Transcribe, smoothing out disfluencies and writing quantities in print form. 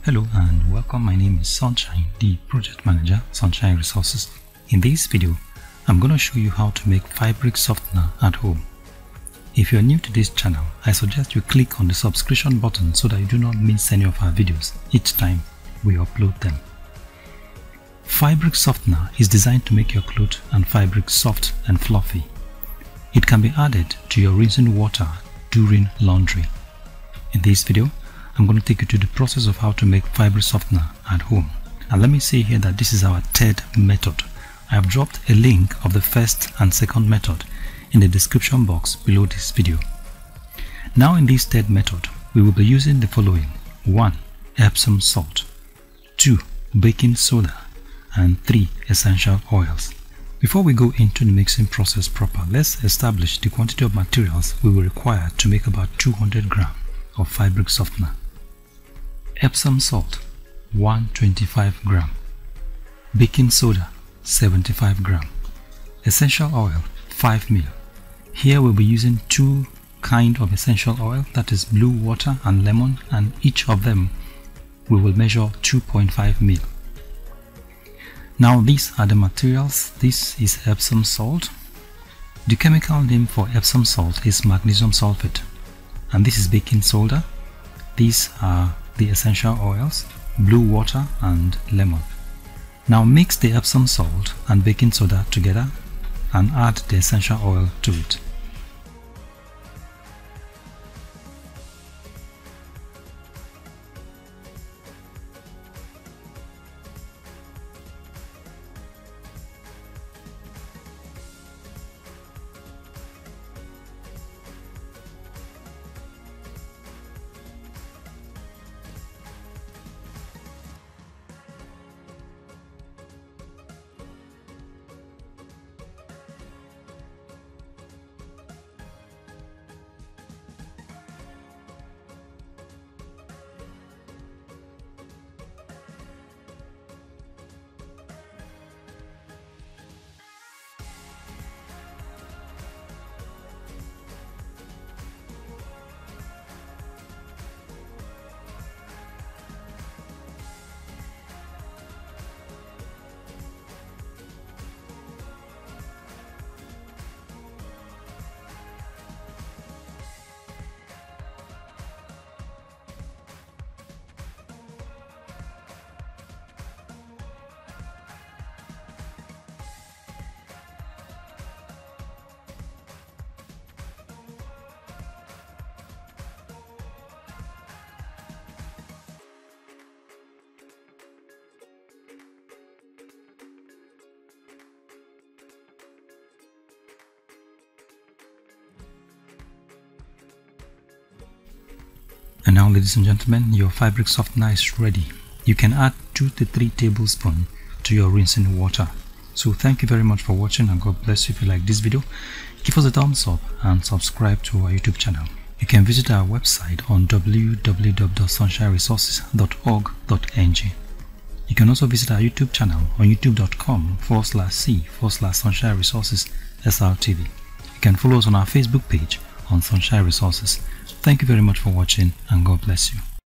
Hello and welcome. My name is Sunshine, the project manager, Sunshine Resources. In this video, I'm going to show you how to make fabric softener at home. If you're new to this channel, I suggest you click on the subscription button so that you do not miss any of our videos each time we upload them. Fabric softener is designed to make your clothes and fabric soft and fluffy. It can be added to your rinsing water during laundry. In this video, I'm going to take you to the process of how to make fabric softener at home. And let me say here that this is our third method. I have dropped a link of the first and second method in the description box below this video. Now in this third method, we will be using the following: 1. Epsom salt, 2. Baking soda, and 3. Essential oils. Before we go into the mixing process proper, let's establish the quantity of materials we will require to make about 200 grams of fabric softener. Epsom salt 125 gram, baking soda 75 gram, essential oil 5 ml. Here we'll be using two kinds of essential oil, that is blue water and lemon, and each of them we will measure 2.5 ml. Now these are the materials. This is Epsom salt. The chemical name for Epsom salt is magnesium sulphate, and this is baking soda. These are the essential oils, blue water and lemon. Now mix the Epsom salt and baking soda together and add the essential oil to it. And now, ladies and gentlemen, your fabric softener is ready. You can add 2 to 3 tablespoons to your rinsing water. So thank you very much for watching, and God bless you. If you like this video, give us a thumbs up and subscribe to our YouTube channel. You can visit our website on www.sunshineresources.org.ng. You can also visit our YouTube channel on youtube.com/c/Sunshine Resources SRTV. You can follow us on our Facebook page on Sunshine Resources. Thank you very much for watching, and God bless you.